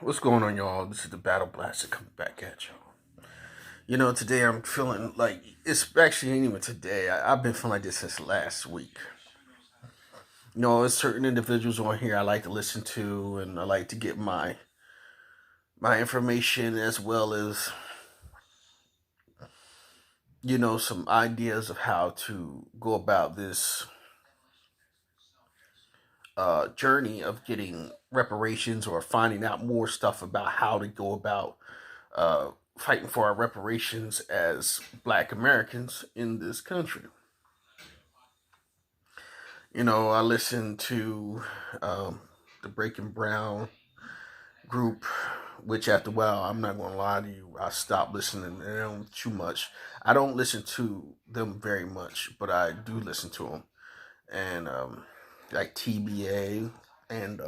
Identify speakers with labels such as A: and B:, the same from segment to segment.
A: What's going on, y'all? This is the Battle Blaster coming back at y'all. Today I'm feeling like it's actually ain't even today. I've been feeling like this since last week. There's certain individuals on here I like to listen to, and I like to get my information as well as some ideas of how to go about this journey of getting reparations or finding out more stuff about how to go about uh, fighting for our reparations as Black Americans in this country. I listened to the Breaking Brown group, which after a while, I'm not going to lie to you, I stopped listening to them too much. I don't listen to them very much, but I do listen to them. And like TBA and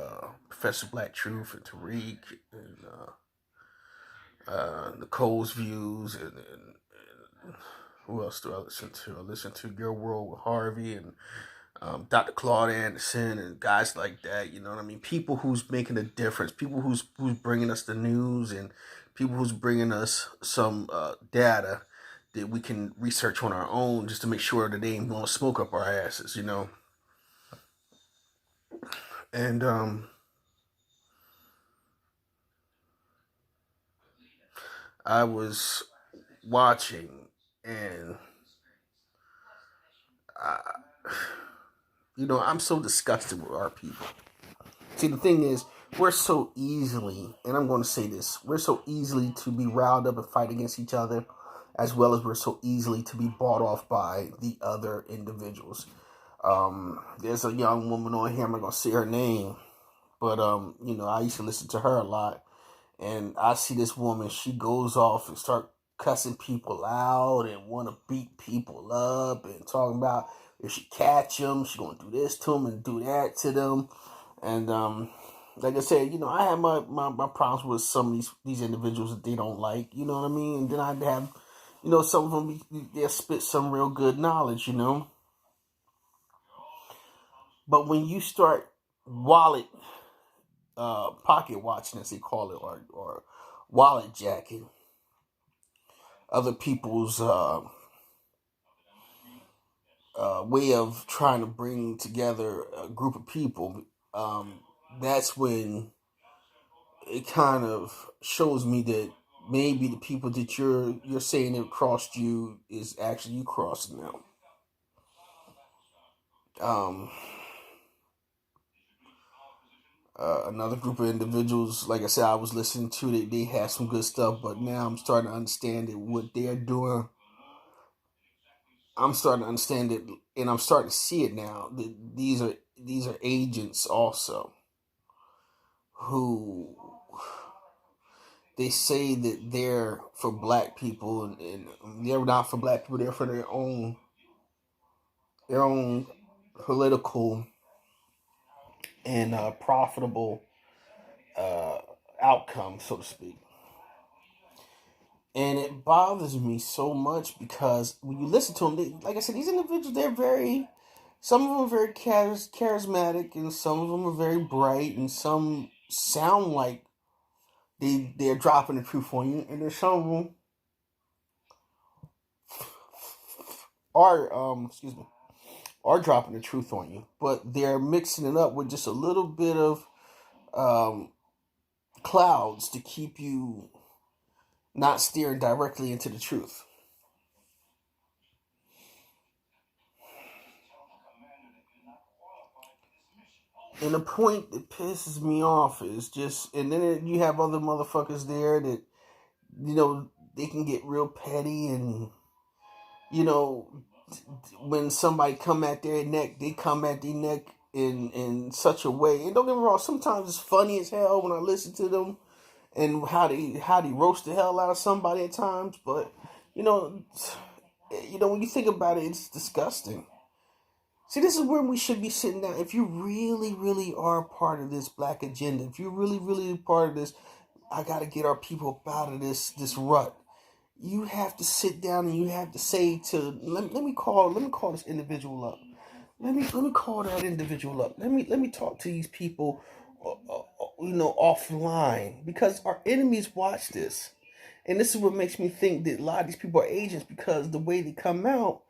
A: Professor Black Truth and Tariq and Nicole's Views and who else do I listen to? I listen to Your World with Harvey and Dr. Claude Anderson and guys like that. You know what I mean? People who's making a difference. People who's bringing us the news and people who's bringing us some data that we can research on our own just to make sure that they ain't blowing smoke up our asses. And I was watching and I, I'm so disgusted with our people. See, the thing is, we're so easily, and I'm going to say this, we're so easily to be riled up and fight against each other, as well as we're so easily to be bought off by the other individuals. There's a young woman on here, I'm not going to say her name, but, I used to listen to her a lot, and I see this woman, she goes off and start cussing people out and want to beat people up and talking about if she catch them, she going to do this to them and do that to them. And like I said, I have my problems with some of these individuals that they don't like, you know what I mean? And then I'd have, some of them, they'll spit some real good knowledge. But when you start pocket watching, as they call it, or wallet jacking other people's way of trying to bring together a group of people, that's when it kind of shows me that maybe the people that you're saying have crossed you is actually you crossing them. Um, Another group of individuals, like I said, I was listening to, they had some good stuff, but now I'm starting to understand that what they're doing. I'm starting to understand it, and I'm starting to see it now. That these are agents also who they say that they're for black people, and they're not for black people. They're for their own political and profitable uh, outcome, so to speak. And it bothers me so much because when you listen to them, like I said, these individuals, some of them are very charismatic, and some of them are very bright, and some sound like they're dropping the truth on you, and there's some of them are are dropping the truth on you, but they're mixing it up with just a little bit of um, clouds to keep you not steering directly into the truth. And the point that pisses me off is just, and then you have other motherfuckers there that, they can get real petty and, you know, when somebody come at their neck, they come at their neck in such a way. And don't get me wrong, sometimes it's funny as hell when I listen to them and how they roast the hell out of somebody at times. But you know, when you think about it, it's disgusting. See, this is where we should be sitting down. If you really, really are part of this black agenda, if you're really, really part of this, I got to get our people out of this rut. You have to sit down and you have to say to let me call this individual up. Let me call that individual up. Let me talk to these people offline, because our enemies watch this. And this is what makes me think that a lot of these people are agents, because the way they come out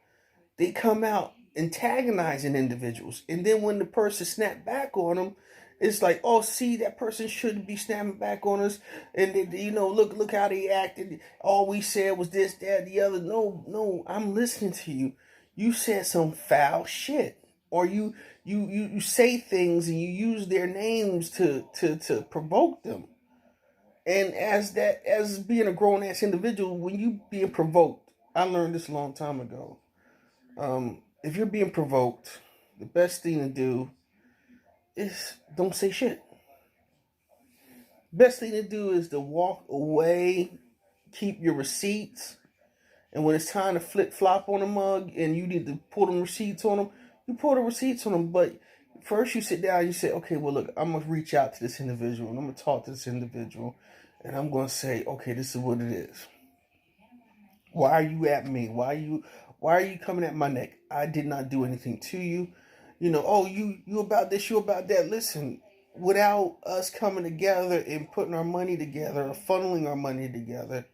A: antagonizing individuals. And then when the person snap back on them, it's like, oh, see, that person shouldn't be snapping back on us. And they, look how they acted. All we said was this, that, the other. No, I'm listening to you. You said some foul shit. Or you say things and you use their names to provoke them. And as being a grown ass individual, when you being provoked, I learned this a long time ago. If you're being provoked, the best thing to do is don't say shit. Best thing to do is to walk away, keep your receipts, and when it's time to flip flop on a mug and you need to pull them receipts on them, you pull the receipts on them. But first you sit down and you say, okay, well, look, I'm going to reach out to this individual and I'm going to talk to this individual and I'm going to say, okay, this is what it is. Why are you at me? Why are you coming at my neck? I did not do anything to you. Oh, you about this, you about that. Listen, without us coming together and putting our money together or funneling our money together,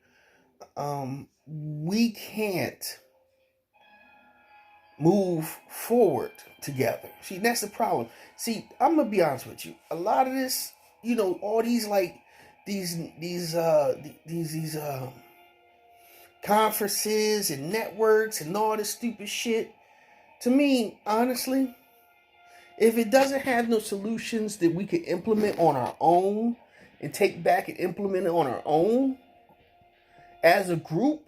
A: we can't move forward together. See, that's the problem. See, I'm gonna be honest with you. A lot of this, all these these conferences and networks and all this stupid shit. To me, honestly, if it doesn't have no solutions that we can implement on our own and take back and implement it on our own as a group,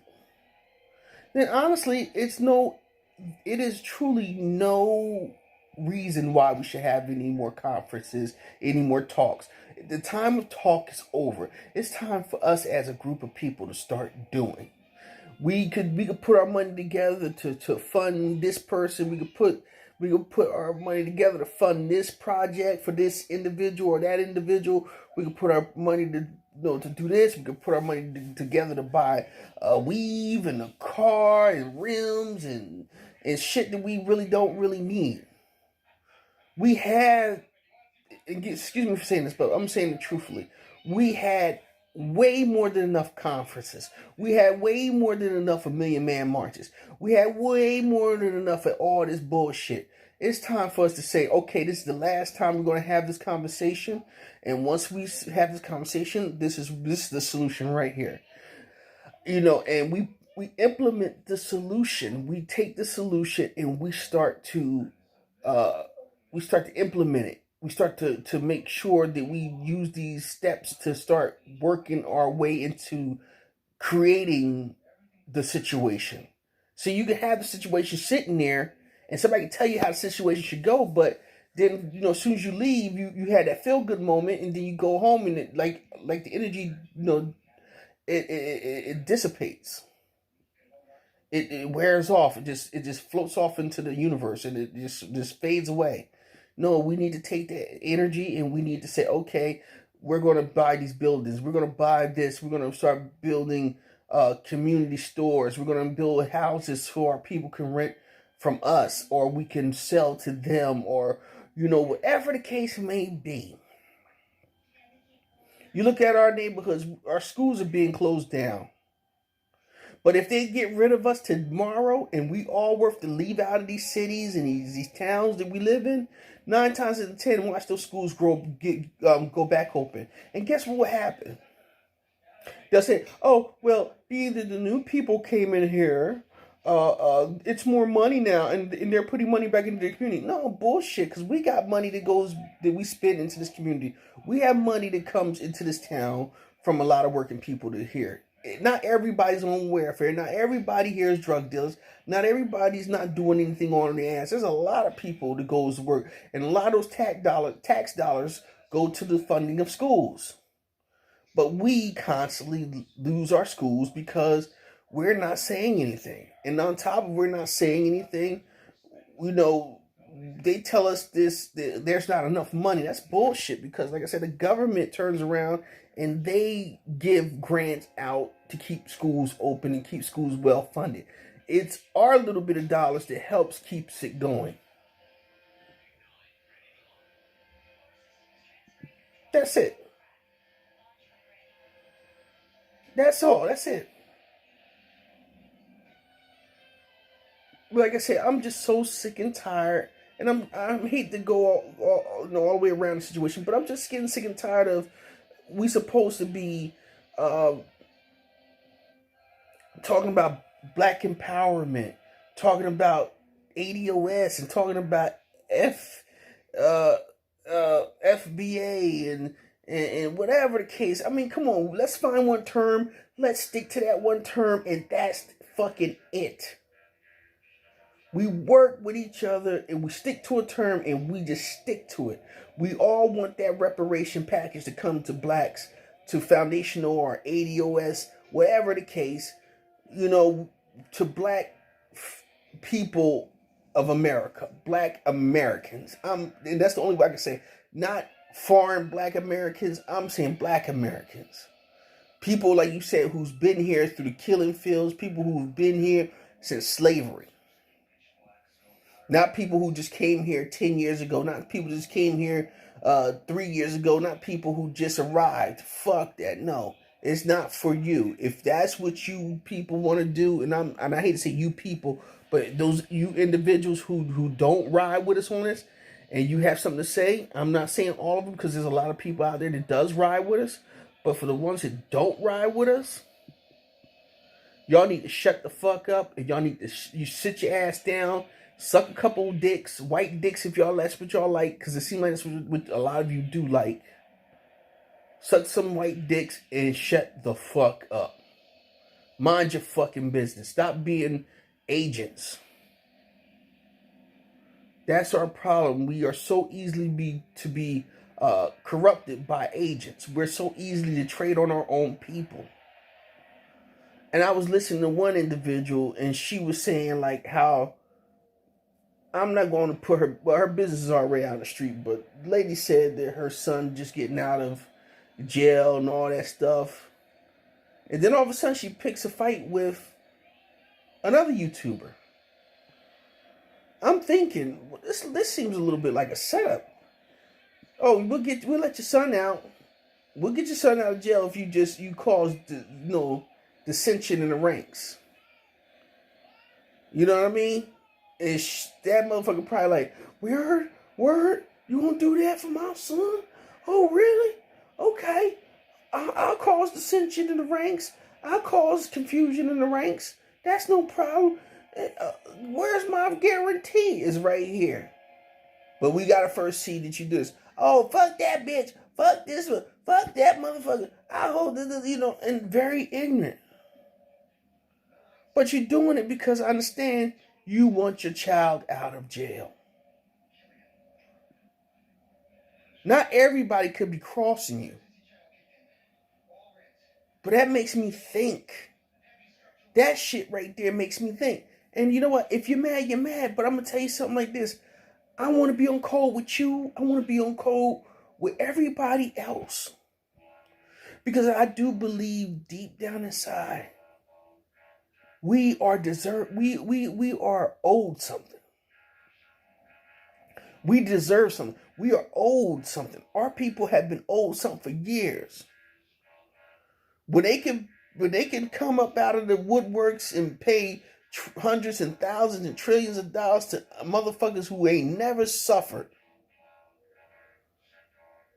A: then honestly, it is truly no reason why we should have any more conferences, any more talks. The time of talk is over. It's time for us as a group of people to start doing. We could put our money together to fund this person. We could put our money together to fund this project for this individual or that individual. We could put our money to do this. We could put our money together to buy a weave and a car and rims and shit that we really don't really need. We had, excuse me for saying this, but I'm saying it truthfully. We had way more than enough conferences. We had way more than enough of Million Man Marches. We had way more than enough of all this bullshit. It's time for us to say, okay, this is the last time we're going to have this conversation. And once we have this conversation, this is the solution right here. And we implement the solution. We take the solution and we start to implement it. We start to make sure that we use these steps to start working our way into creating the situation. So you can have the situation sitting there and somebody can tell you how the situation should go, but then, as soon as you leave, you had that feel good moment and then you go home and it like the energy, it dissipates. It wears off. It just floats off into the universe and it just fades away. No, we need to take that energy and we need to say, okay, we're going to buy these buildings. We're going to buy this. We're going to start building community stores. We're going to build houses so our people can rent from us, or we can sell to them, or, whatever the case may be. You look at our neighborhoods, our schools are being closed down. But if they get rid of us tomorrow and we all were to leave out of these cities and these towns that we live in, 9 times out of 10, watch those schools go back open. And guess what will happen? They'll say, oh, well, either the new people came in here, it's more money now, and they're putting money back into the community. No, bullshit, because we got money that we spend into this community. We have money that comes into this town from a lot of working people to here. Not everybody's on welfare. Not everybody here is drug dealers. Not everybody's not doing anything on their ass. There's a lot of people that goes to work, and a lot of those tax dollars go to the funding of schools. But we constantly lose our schools because we're not saying anything. And on top of we're not saying anything, they tell us there's not enough money. That's bullshit, because like I said, the government turns around and they give grants out to keep schools open and keep schools well funded. It's our little bit of dollars that helps keeps it going. That's it. That's all. That's it. Like I said, I'm just so sick and tired, and I hate to go all the way around the situation, but I'm just getting sick and tired of we supposed to be uh, talking about black empowerment, talking about ADOS, and talking about uh, FBA and whatever the case. I mean, come on, let's find one term, let's stick to that one term, and that's fucking it. We work with each other and we stick to a term and we just stick to it. We all want that reparation package to come to blacks, to foundational or ADOS, whatever the case, to black people of America, black Americans. And that's the only way I can say, not foreign black Americans, I'm saying black Americans. People, like you said, who's been here through the killing fields, people who've been here since slavery. Not people who just came here 10 years ago. Not people who just came here 3 years ago. Not people who just arrived. Fuck that. No, it's not for you. If that's what you people want to do, and I hate to say you people, but those you individuals who don't ride with us on this, and you have something to say, I'm not saying all of them because there's a lot of people out there that does ride with us. But for the ones that don't ride with us, y'all need to shut the fuck up, and y'all need to you sit your ass down. Suck a couple dicks, white dicks if y'all, that's what y'all like, because it seems like that's what a lot of you do like. Suck some white dicks and shut the fuck up. Mind your fucking business. Stop being agents. That's our problem. We are so easily be corrupted by agents. We're so easily to trade on our own people. And I was listening to one individual, and she was saying like how, I'm not going to put her business is already out of the street, but the lady said that her son just getting out of jail and all that stuff. And then all of a sudden she picks a fight with another YouTuber. I'm thinking, this seems a little bit like a setup. Oh, we'll let your son out. We'll get your son out of jail if you cause dissension in the ranks. You know what I mean? And that motherfucker probably like, word, you gonna do that for my son? Oh, really? Okay. I'll cause dissension in the ranks. I'll cause confusion in the ranks. That's no problem. Where's my guarantee? Is right here. But we gotta first see that you do this. Oh, fuck that bitch. Fuck this one. Fuck that motherfucker. I hold this, and very ignorant. But you're doing it because I understand you want your child out of jail. Not everybody could be crossing you. But that makes me think. That shit right there makes me think. And you know what? If you're mad, you're mad. But I'm going to tell you something like this. I want to be on code with you. I want to be on code with everybody else. Because I do believe deep down inside, we are we are owed something. We deserve something. We are owed something. Our people have been owed something for years. When they can come up out of the woodworks and pay hundreds and thousands and trillions of dollars to motherfuckers who ain't never suffered,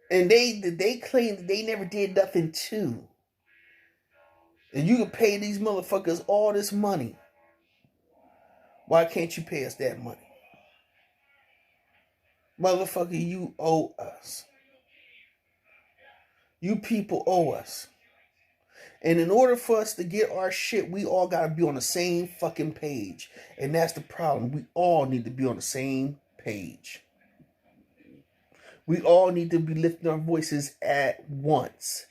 A: and they claim that they never did nothing too, and you can pay these motherfuckers all this money. Why can't you pay us that money? Motherfucker, you owe us. You people owe us. And in order for us to get our shit, we all got to be on the same fucking page. And that's the problem. We all need to be on the same page. We all need to be lifting our voices at once.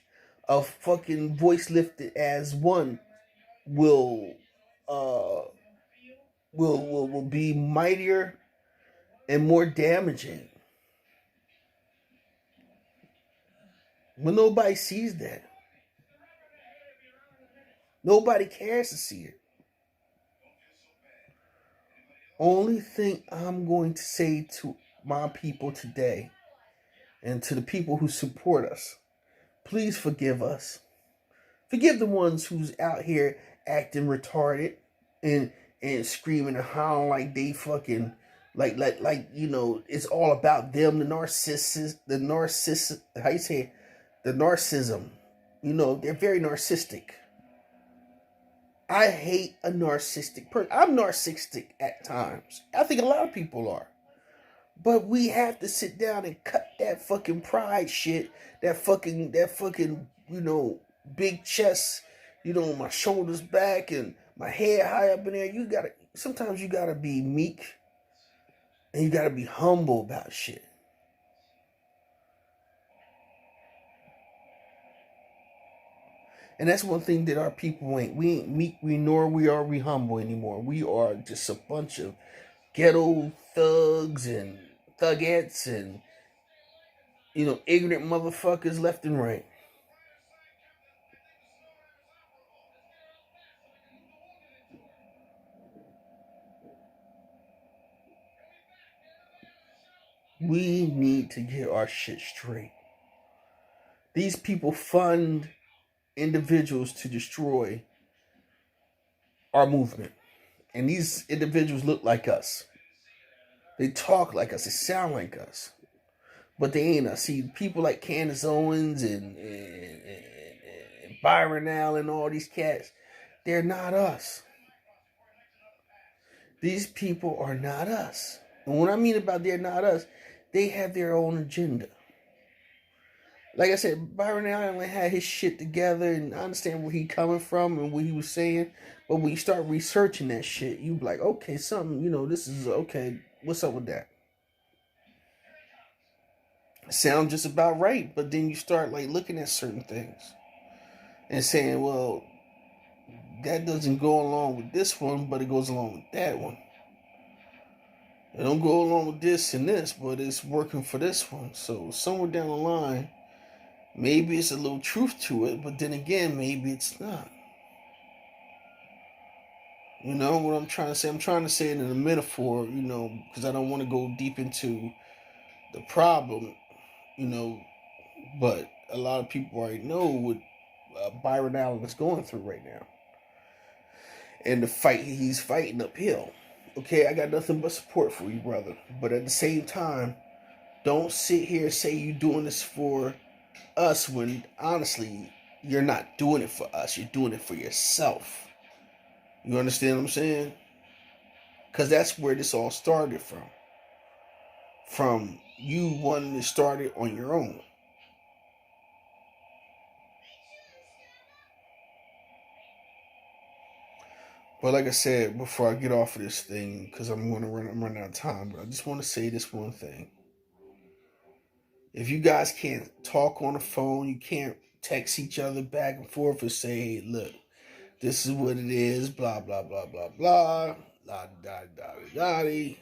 A: A fucking voice lifted as one will be mightier and more damaging. When nobody sees that. Nobody cares to see it. Only thing I'm going to say to my people today And to the people who support us, please forgive us. Forgive the ones who's out here acting retarded and screaming and hollering like they fucking like it's all about them. How you say it? The narcissism. They're very narcissistic. I hate a narcissistic person. I'm narcissistic at times. I think a lot of people are. But we have to sit down and cut that fucking pride shit. That fucking, big chest, my shoulders back and my head high up in there. Sometimes you gotta be meek and you gotta be humble about shit. And that's one thing that our people ain't. We ain't meek, nor are we humble anymore. We are just a bunch of ghetto thugs and thugettes and, ignorant motherfuckers left and right. We need to get our shit straight. These people fund individuals to destroy our movement. And these individuals look like us. They talk like us. They sound like us. But they ain't us. See, people like Candace Owens and Byron Allen and all these cats, they're not us. These people are not us. And what I mean about they're not us, they have their own agenda. Like I said, Byron Allen had his shit together, and I understand where he coming from and what he was saying. But when you start researching that shit, you be like, okay, something, this is okay. What's up with that? Sounds just about right, but then you start looking at certain things and saying, well, that doesn't go along with this one, but it goes along with that one. It don't go along with this and this, but it's working for this one. So somewhere down the line, maybe it's a little truth to it, but then again, maybe it's not. You know what I'm trying to say? I'm trying to say it in a metaphor, because I don't want to go deep into the problem, but a lot of people already know what Byron Allen is going through right now. And the fight he's fighting uphill. Okay, I got nothing but support for you, brother. But at the same time, don't sit here and say you're doing this for us when, honestly, you're not doing it for us. You're doing it for yourself. You understand what I'm saying? Because that's where this all started from. From you wanting to start it on your own. But like I said, before I get off of this thing, because I'm running out of time, but I just want to say this one thing. If you guys can't talk on the phone, you can't text each other back and forth and say, hey, look, this is what it is, blah, blah, blah, blah, blah, la, da, da, da, da,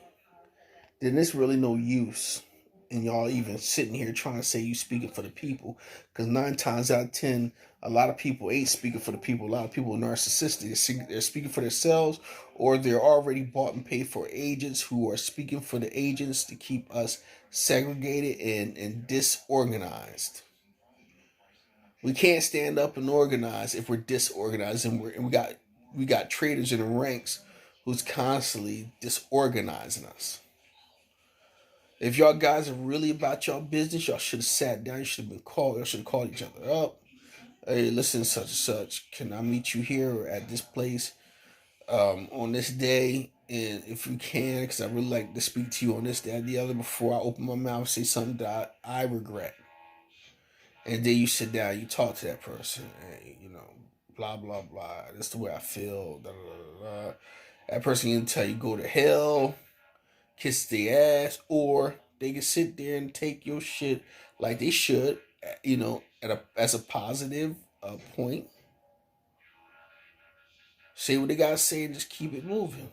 A: then there's really no use in y'all even sitting here trying to say you speaking for the people. Because 9 times out of 10, a lot of people ain't speaking for the people. A lot of people are narcissistic. They're speaking for themselves, or they're already bought and paid for agents who are speaking for the agents to keep us segregated and disorganized. We can't stand up and organize if we're disorganized, and we got traitors in the ranks who's constantly disorganizing us. If y'all guys are really about y'all business, y'all should have sat down. You should have been called. Y'all should have called each other up. Hey, listen, such and such. Can I meet you here or at this place on this day? And if you can, because I really like to speak to you on this, that, and the other before I open my mouth and say something that I regret. And then you sit down, you talk to that person, and blah blah blah. That's the way I feel. Da, da, da, da. That person can tell you go to hell, kiss their ass, or they can sit there and take your shit like they should, as a positive point. Say what they gotta say and just keep it moving.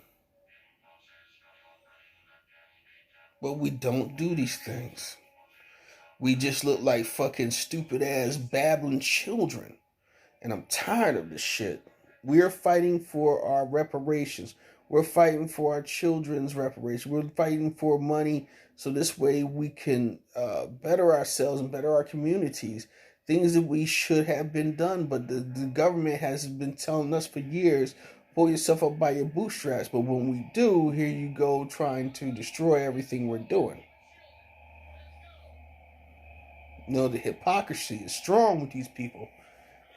A: But we don't do these things. We just look like fucking stupid ass babbling children. And I'm tired of this shit. We're fighting for our reparations. We're fighting for our children's reparation. We're fighting for money so this way we can better ourselves and better our communities. Things that we should have been done, but the government has been telling us for years, pull yourself up by your bootstraps. But when we do, here you go trying to destroy everything we're doing. You know, the hypocrisy is strong with these people.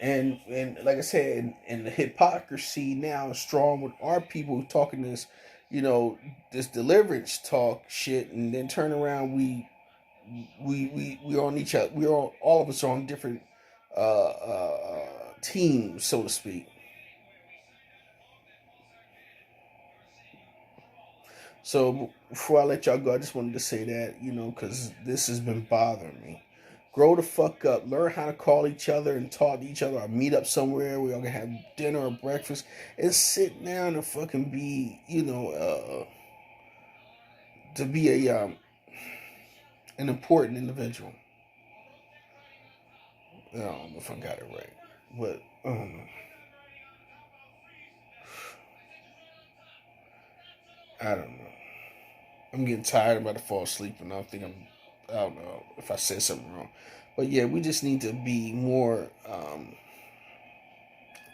A: And like I said, and the hypocrisy now is strong with our people talking this, this deliverance talk shit, and then turn around we on each other. All of us are on different teams, so to speak. So before I let y'all go, I just wanted to say that, because this has been bothering me. Grow the fuck up. Learn how to call each other and talk to each other, or meet up somewhere where y'all can have dinner or breakfast and sit down and fucking be, to be an important individual. I don't know if I got it right, but I don't know. I'm getting tired. I'm about to fall asleep, and I don't know if I said something wrong. But yeah, we just need to be more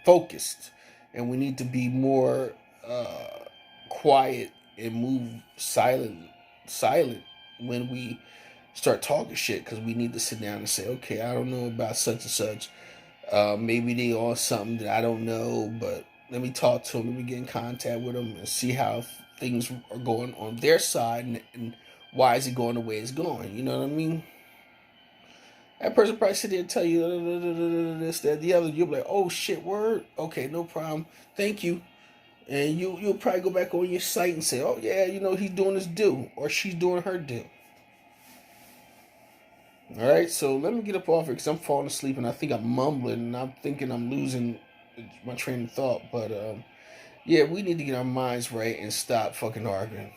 A: focused, and we need to be more quiet and move silent when we start talking shit, because we need to sit down and say, okay, I don't know about such and such. Maybe they are something that I don't know, but let me talk to them. Let me get in contact with them and see how things are going on their side, and why is it going the way it's going. You know what I mean? That person probably sit there and tell you this, that, the other. You'll be like, oh shit, word? Okay, no problem. Thank you. And you'll probably go back on your site and say, oh yeah, he's doing his due, or she's doing her due. All right, so let me get up off it because I'm falling asleep and I think I'm mumbling and I'm thinking I'm losing my train of thought. But yeah, we need to get our minds right and stop fucking arguing,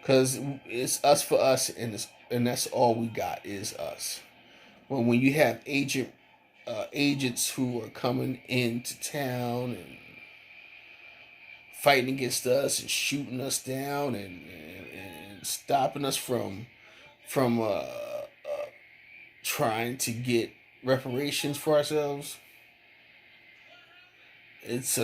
A: because it's us for us, and that's all we got is us. When you have agents who are coming into town and fighting against us and shooting us down and stopping us from trying to get reparations for ourselves, it's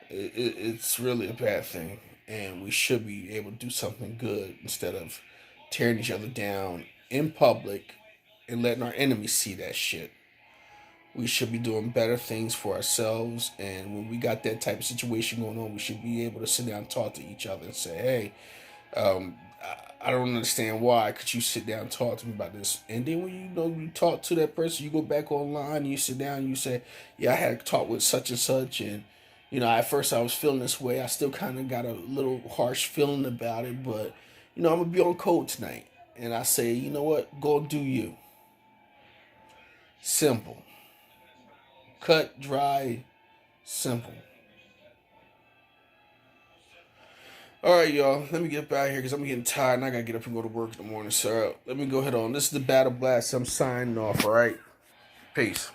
A: it's really a bad thing, and we should be able to do something good instead of tearing each other down in public and letting our enemies see that shit. We should be doing better things for ourselves, and when we got that type of situation going on, we should be able to sit down and talk to each other and say, hey, I don't understand why. Could you sit down and talk to me about this? And then when you talk to that person, you go back online and you sit down and you say, yeah, I had a talk with such and such, and at first I was feeling this way. I still kind of got a little harsh feeling about it, but I'm gonna be on code tonight. And I say, you know what? Go do you. Simple. Cut, dry, simple. All right, y'all. Let me get up out of here because I'm getting tired and I gotta get up and go to work in the morning. So let me go ahead on. This is the Battle Blast. I'm signing off. All right. Peace.